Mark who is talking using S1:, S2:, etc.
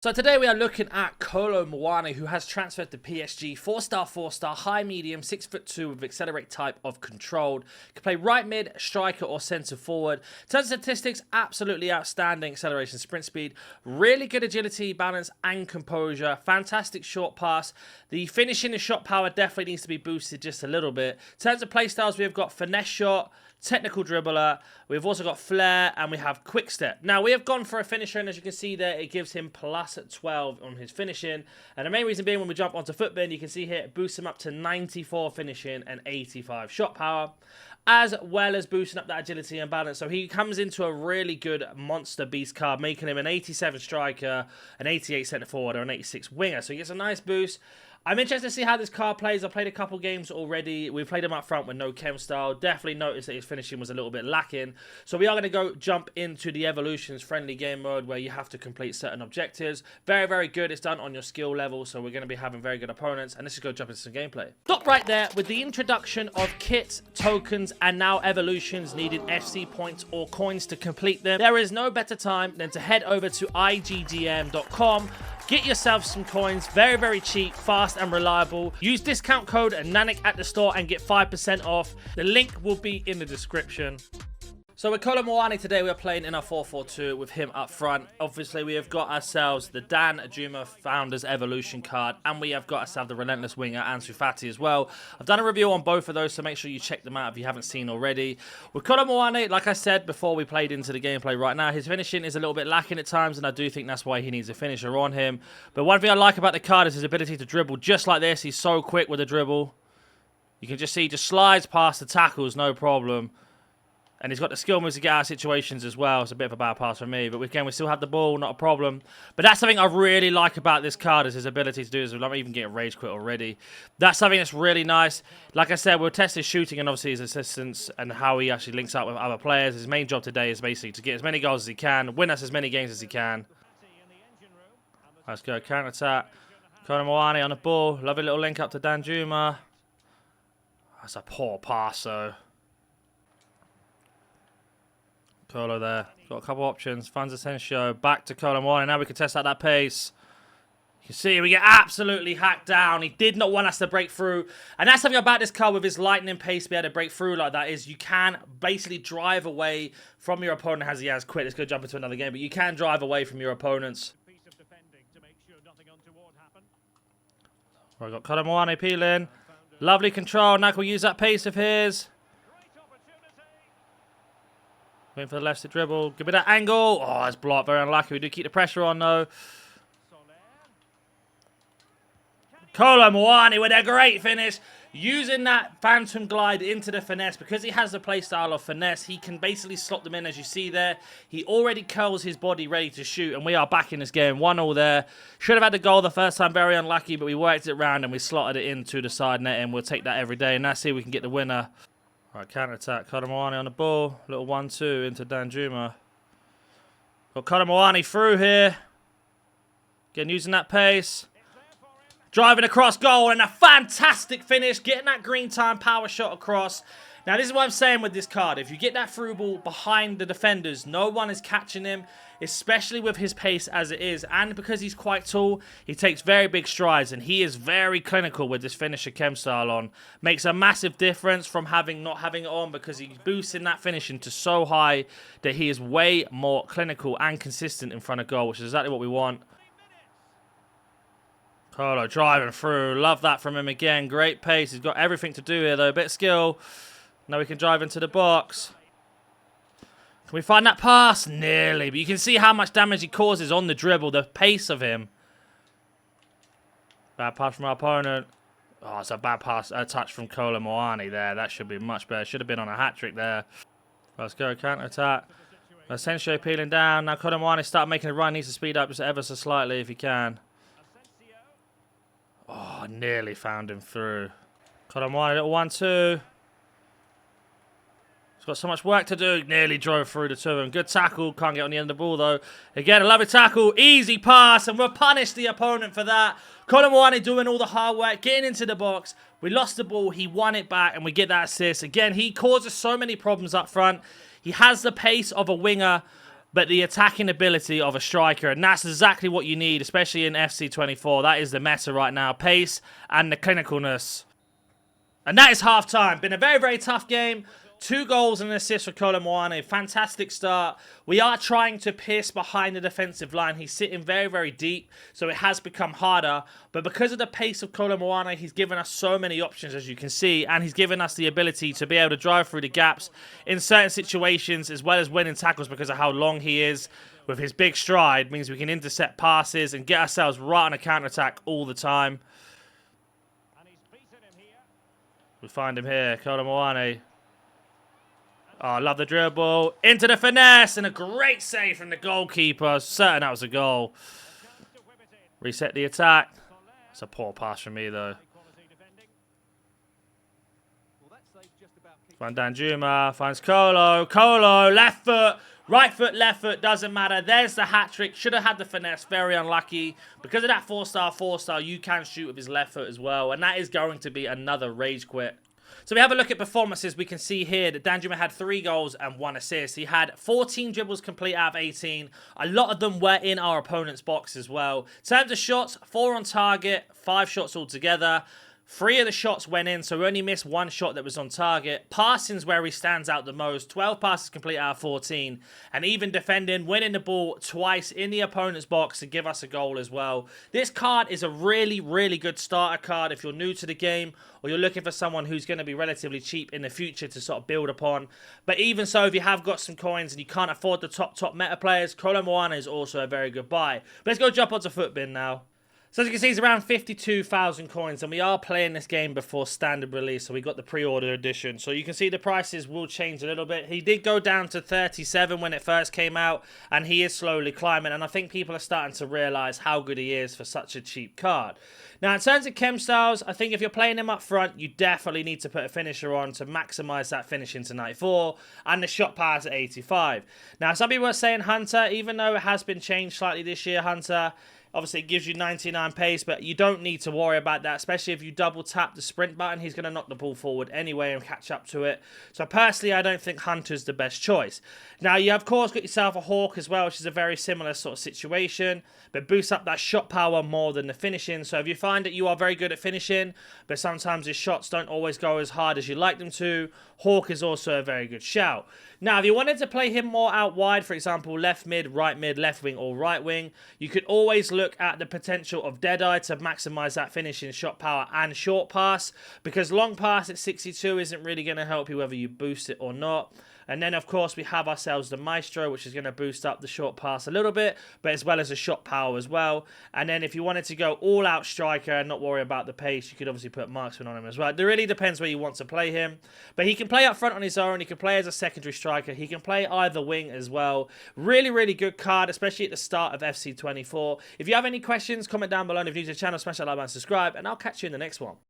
S1: So today we are looking at Kolo Muani, who has transferred to PSG. 4-star, 4-star, high medium, 6'2" with accelerate type of controlled. Can play right mid, striker or centre forward. In terms of statistics, absolutely outstanding acceleration, sprint speed, really good agility, balance and composure. Fantastic short pass. The finishing and shot power definitely needs to be boosted just a little bit. In terms of playstyles, we've got finesse shot, technical dribbler, we've also got flair, and we have quick step. Now, we have gone for a finisher, and as you can see there, it gives him plus 12 on his finishing. And the main reason being, when we jump onto footbin, you can see here, it boosts him up to 94 finishing and 85 shot power, as well as boosting up that agility and balance. So he comes into a really good monster beast card, making him an 87 striker, an 88 centre forward, or an 86 winger. So he gets a nice boost. I'm interested to see how this card plays. I've played a couple games already. We've played him up front with no chem style. Definitely noticed that his finishing was a little bit lacking. So we are going to go jump into the Evolutions friendly game mode where you have to complete certain objectives. Very, very good. It's done on your skill level. So we're going to be having very good opponents. And let's just go jump into some gameplay. Stop right there with the introduction of kits, tokens, and now Evolutions needed FC points or coins to complete them. There is no better time than to head over to igdm.com. Get yourself some coins, very, very cheap, fast and reliable. Use discount code NANIC at the store and get 5% off. The link will be in the description. So with Kolo Muani today, we are playing in our 4-4-2 with him up front. Obviously, we have got ourselves the Dan Juma Founders Evolution card, and we have got ourselves the Relentless Winger Ansu Fati as well. I've done a review on both of those, so make sure you check them out if you haven't seen already. With Kolo Muani, like I said before we played into the gameplay right now, his finishing is a little bit lacking at times, and I do think that's why he needs a finisher on him. But one thing I like about the card is his ability to dribble just like this. He's so quick with a dribble. You can just see he just slides past the tackles, no problem. And he's got the skill moves to get out of situations as well. It's a bit of a bad pass for me. But again, we still have the ball, not a problem. But that's something I really like about this card, is his ability to do this. I'm even getting rage quit already. That's something that's really nice. Like I said, we'll test his shooting and obviously his assistance and how he actually links up with other players. His main job today is basically to get as many goals as he can, win us as many games as he can. Let's go, counter-attack. Kolo Muani on the ball. Lovely little link up to Dan Juma. That's a poor pass, though. Kolo there. Got a couple options. Funds Asensio. Back to Kolo Muani. Now we can test out that pace. You can see we get absolutely hacked down. He did not want us to break through. And that's something about this card with his lightning pace to be able to break through like that, is you can basically drive away from your opponent as he has quit. Let's go jump into another game. But you can drive away from your opponents. I've got Kolo Muani peeling. Lovely control. Now can we use that pace of his? Waiting for the left to dribble. Give me that angle. Oh, it's blocked. Very unlucky. We do keep the pressure on, though. Kolo Muani with a great finish. Using that phantom glide into the finesse. Because he has the playstyle of finesse, he can basically slot them in, as you see there. He already curls his body ready to shoot. And we are back in this game. 1-1 there. Should have had the goal the first time. Very unlucky. But we worked it around and we slotted it into the side net. And we'll take that every day. And let's see if we can get the winner. Right, counter-attack. Kolo Muani on the ball. Little 1-2 into Dan Juma. Got Kolo Muani through here. Again, using that pace. Driving across goal and a fantastic finish. Getting that green time power shot across. Now, this is what I'm saying with this card. If you get that through ball behind the defenders, no one is catching him, especially with his pace as it is. And because he's quite tall, he takes very big strides. And he is very clinical with this finisher chem style on. Makes a massive difference from not having it on, because he's boosting that finishing to so high that he is way more clinical and consistent in front of goal, which is exactly what we want. Kolo driving through. Love that from him again. Great pace. He's got everything to do here, though. A bit of skill. Now we can drive into the box. Can we find that pass? Nearly. But you can see how much damage he causes on the dribble. The pace of him. Bad pass from our opponent. Oh, it's a bad pass. A touch from Kolo Muani there. That should be much better. Should have been on a hat-trick there. Let's go. Counter-attack. Asensio peeling down. Now Kolo Muani start making a run. Needs to speed up just ever so slightly if he can. Oh, nearly found him through. Kolo Muani, little 1-2. He's got so much work to do. Nearly drove through the two of them. Good tackle. Can't get on the end of the ball, though. Again, a lovely tackle. Easy pass. And we'll punish the opponent for that. Kolo Muani doing all the hard work. Getting into the box. We lost the ball. He won it back. And we get that assist. Again, he causes so many problems up front. He has the pace of a winger. but the attacking ability of a striker, and that's exactly what you need, especially in FC24. That is the meta right now. Pace and the clinicalness. And that is half-time. Been a very, very tough game. 2 goals and an assist for Kolo Muani. Fantastic start. We are trying to pierce behind the defensive line. He's sitting very, very deep, so it has become harder. But because of the pace of Kolo Muani, he's given us so many options, as you can see, and he's given us the ability to be able to drive through the gaps in certain situations, as well as winning tackles because of how long he is. With his big stride, means we can intercept passes and get ourselves right on a counter-attack all the time. We find him here, Kolo Muani. Oh, I love the dribble. Into the finesse, and a great save from the goalkeeper. Certain that was a goal. Reset the attack. It's a poor pass from me, though. Van Danjuma finds Kolo. Kolo, left foot. Right foot, left foot, doesn't matter. There's the hat-trick. Should have had the finesse. Very unlucky. Because of that 4-star, you can shoot with his left foot as well. And that is going to be another rage quit. So we have a look at performances. We can see here that Danjuma had 3 goals and 1 assist. He had 14 dribbles complete out of 18. A lot of them were in our opponent's box as well. In terms of shots, 4 on target, 5 shots altogether. 3 of the shots went in, so we only missed 1 shot that was on target. Passing's where he stands out the most. 12 passes complete out of 14. And even defending, winning the ball twice in the opponent's box to give us a goal as well. This card is a really, really good starter card if you're new to the game or you're looking for someone who's going to be relatively cheap in the future to sort of build upon. But even so, if you have got some coins and you can't afford the top meta players, Kolo Muani is also a very good buy. But let's go jump onto Footbin now. So as you can see, it's around 52,000 coins, and we are playing this game before standard release, so we got the pre-order edition. So you can see the prices will change a little bit. He did go down to 37 when it first came out, and he is slowly climbing, and I think people are starting to realise how good he is for such a cheap card. Now, in terms of chem styles, I think if you're playing him up front, you definitely need to put a finisher on to maximise that finishing to 94, and the shot power to 85. Now, some people are saying Hunter, even though it has been changed slightly this year, Hunter, obviously, it gives you 99 pace, but you don't need to worry about that, especially if you double tap the sprint button. He's going to knock the ball forward anyway and catch up to it. So, personally, I don't think Hunter's the best choice. Now, you, of course, got yourself a Hawk as well, which is a very similar sort of situation, but boosts up that shot power more than the finishing. So, if you find that you are very good at finishing, but sometimes your shots don't always go as hard as you like them to, Hawk is also a very good shout. Now, if you wanted to play him more out wide, for example, left mid, left wing, or right wing, you could always look at the potential of Deadeye to maximise that finishing shot power and short pass, because long pass at 62 isn't really going to help you whether you boost it or not. And then, of course, we have ourselves the Maestro, which is going to boost up the short pass a little bit, but as well as the shot power as well. And then if you wanted to go all-out striker and not worry about the pace, you could obviously put marksman on him as well. It really depends where you want to play him. But he can play up front on his own. He can play as a secondary striker. He can play either wing as well. Really, really good card, especially at the start of FC24. If you have any questions, comment down below. And if you're new to the channel, smash that like button, subscribe, and I'll catch you in the next one.